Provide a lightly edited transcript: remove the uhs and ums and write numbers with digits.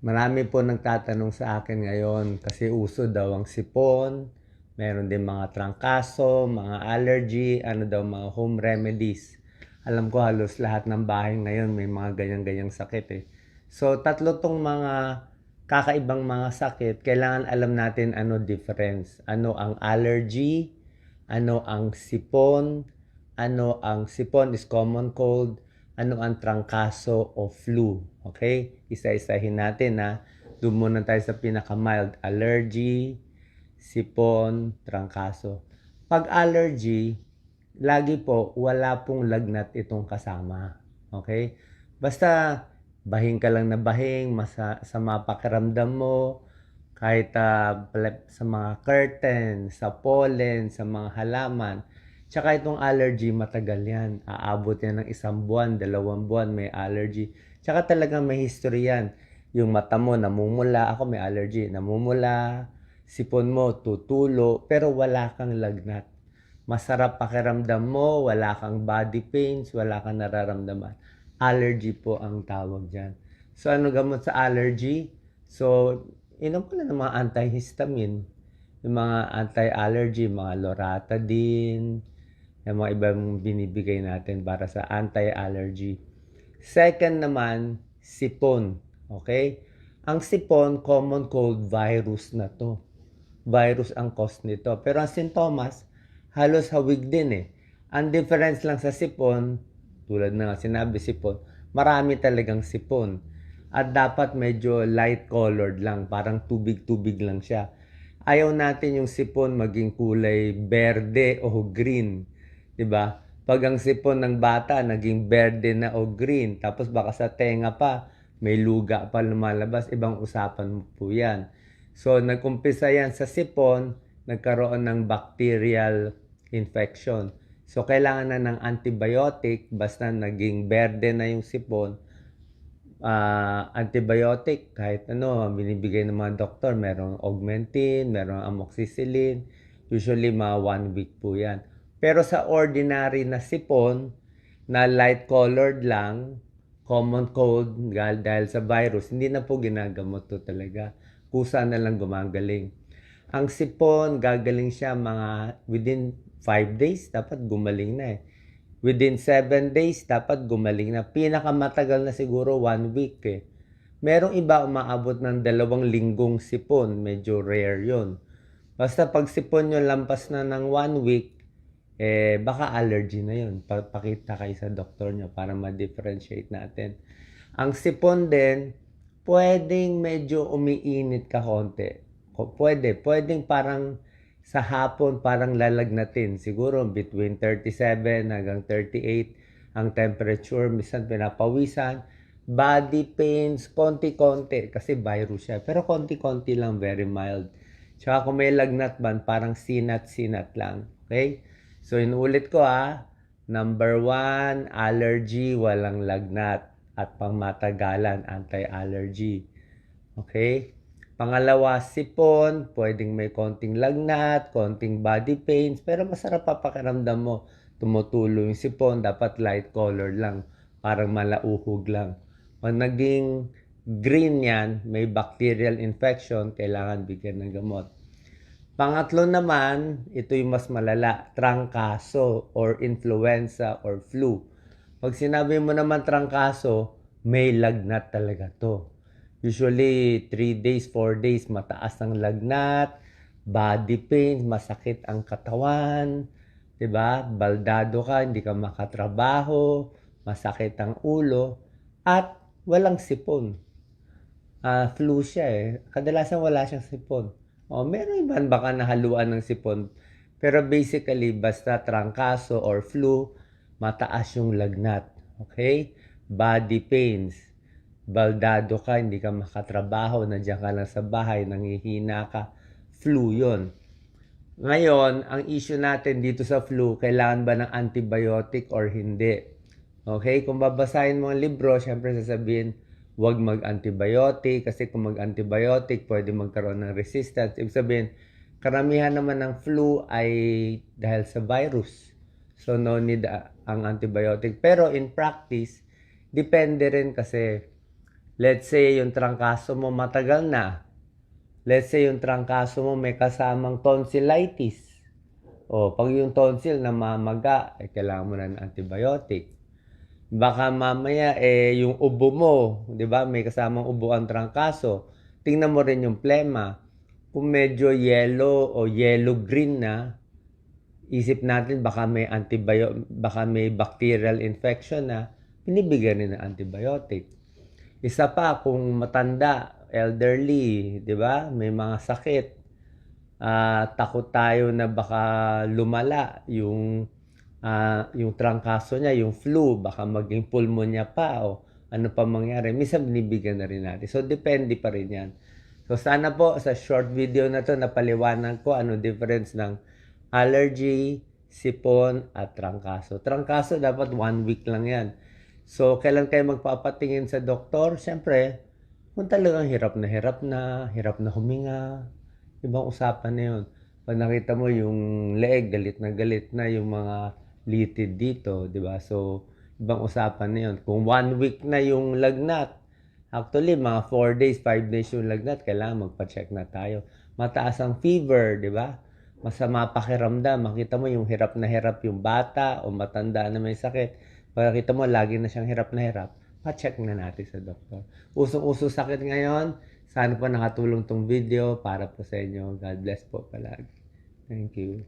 Marami po nagtatanong sa akin ngayon kasi uso daw ang sipon, meron din mga trangkaso, mga allergy, ano daw mga home remedies. Alam ko halos lahat ng bahay ngayon may mga ganyan-ganyang sakit eh. So tatlo tong mga kakaibang mga sakit, kailangan alam natin ano difference. Ano ang allergy, ano ang sipon, ano ang sipon is common cold, ano ang trangkaso o flu. Okay? Isa-isahin natin ha. Doon muna tayo sa pinaka-mild. Allergy, sipon, trangkaso. Pag allergy, lagi po, wala pong lagnat itong kasama. Okay? Basta, bahing ka lang na bahing, sama pakiramdam mo, kahit sa mga curtain, sa pollen, sa mga halaman. Tsaka itong allergy, matagal yan. Aabot yan ng 1 buwan, 2 buwan, may allergy. Tsaka talagang may history yan. Yung mata mo, namumula. Ako may allergy. Namumula. Sipon mo, tutulo. Pero wala kang lagnat. Masarap pakiramdam mo. Wala kang body pains. Wala kang nararamdaman. Allergy po ang tawag dyan. So, ano gamot sa allergy? So, inom ko na ng mga antihistamine. Yung mga anti-allergy, mga loratadine, yung mga ibang binibigay natin para sa anti-allergy. Second naman, sipon. Okay? Ang sipon, common cold virus na to. Virus ang cause nito. Pero ang sintomas, halos hawig din eh. Ang difference lang sa sipon, tulad na sinabi sipon, marami talagang sipon. At dapat medyo light colored lang, parang tubig-tubig lang siya. Ayaw natin yung sipon maging kulay berde o green, 'di ba? Pag ang sipon ng bata naging berde na o green, tapos baka sa tenga pa may luga pa lumalabas, ibang usapan mo po 'yan. So nagkumpisa 'yan sa sipon, nagkaroon ng bacterial infection. So kailangan na ng antibiotic basta naging berde na yung sipon. Antibiotic, kahit ano, binibigay ng mga doktor. Merong Augmentin, merong Amoxicillin. Usually, mga 1 week po yan. Pero sa ordinary na sipon, na light colored lang, common cold, dahil sa virus, hindi na po ginagamot to talaga. Kusa na lang gumagaling. Ang sipon, gagaling siya mga within 5 days, dapat gumaling na eh. Within 7 days, dapat gumaling na. Pinakamatagal na siguro 1 week eh. Merong iba umaabot ng 2 linggong sipon. Medyo rare yon. Basta pag sipon nyo lampas na ng 1 week, baka allergy na yun. Pakita kayo sa doktor nyo para ma-differentiate natin. Ang sipon din, pwedeng medyo umiinit ka konti. Pwedeng parang sa hapon parang lalagnatin. Siguro between 37 hanggang 38 ang temperature. Minsan pinapawisan. Body pains, konti-konti. Kasi virus siya. Pero konti-konti lang, very mild. Tsaka kung may lagnat man, parang sinat-sinat lang. Okay? So, inuulit ko Number 1, allergy, walang lagnat. At pangmatagalan, anti-allergy. Okay? Pangalawa, sipon, pwedeng may konting lagnat, konting body pains, pero masarap pa pakiramdam mo. Tumutulo yung sipon, dapat light color lang, parang malauhog lang. Pag naging green yan, may bacterial infection, kailangan bigyan ng gamot. Pangatlo naman, ito yung mas malala, trangkaso or influenza or flu. Pag sinabi mo naman trangkaso, may lagnat talaga to. Usually, 3 days, 4 days, mataas ang lagnat, body pain, masakit ang katawan, 'di ba? Baldado ka, hindi ka makatrabaho, masakit ang ulo, at walang sipon. Flu siya eh. Kadalasan wala siyang sipon. O, meron iban baka nahaluan ng sipon. Pero basically, basta trangkaso or flu, mataas yung lagnat. Okay? Body pains. Baldado ka, hindi ka makatrabaho, nandiyan ka lang sa bahay, nangihina ka. Flu yon. Ngayon, ang issue natin dito sa flu, kailangan ba ng antibiotic or hindi? Okay? Kung babasahin mo ang libro, syempre sasabihin, huwag mag-antibiotic kasi kung mag-antibiotic, pwede magkaroon ng resistance. Ibig sabihin, karamihan naman ng flu ay dahil sa virus. So, no need ang antibiotic. Pero in practice, depende rin kasi Let's say yung trangkaso mo matagal na. Let's say yung trangkaso mo may kasamang tonsillitis. O, pag yung tonsil namamaga, kailangan mo na ng antibiotic. Baka mamaya, yung ubo mo, di ba? May kasamang ubo ang trangkaso. Tingnan mo rin yung plema. Kung medyo yellow o yellow-green na, isip natin baka baka may bacterial infection na, binibigyan rin ng antibiotic. Isa pa, kung matanda, elderly, di ba? May mga sakit. Takot tayo na baka lumala yung trangkaso niya, yung flu, baka maging pulmonya pa o ano pa mangyari. Minsan binibigyan na rin natin. So, depende pa rin yan. So, sana po sa short video na to napaliwanag ko ano difference ng allergy, sipon, at trangkaso. Trangkaso dapat 1 week lang yan. So, kailan kayo magpapatingin sa doktor? Siyempre, kung talagang hirap na huminga, ibang usapan na yun. Pag nakita mo yung leeg, galit na yung mga litid dito, di ba? So, ibang usapan na yun. Kung 1 week na yung lagnat, actually, mga 4 days, 5 days yung lagnat, kailangan magpa-check na tayo. Mataas ang fever, di ba? Masama pakiramdam. Makita mo yung hirap na hirap yung bata o matanda na may sakit. Pag nakita mo, lagi na siyang hirap na hirap, pa-check na natin sa doktor. Usong-uso sakit ngayon. Sana po nakatulong tong video para po sa inyo. God bless po palagi. Thank you.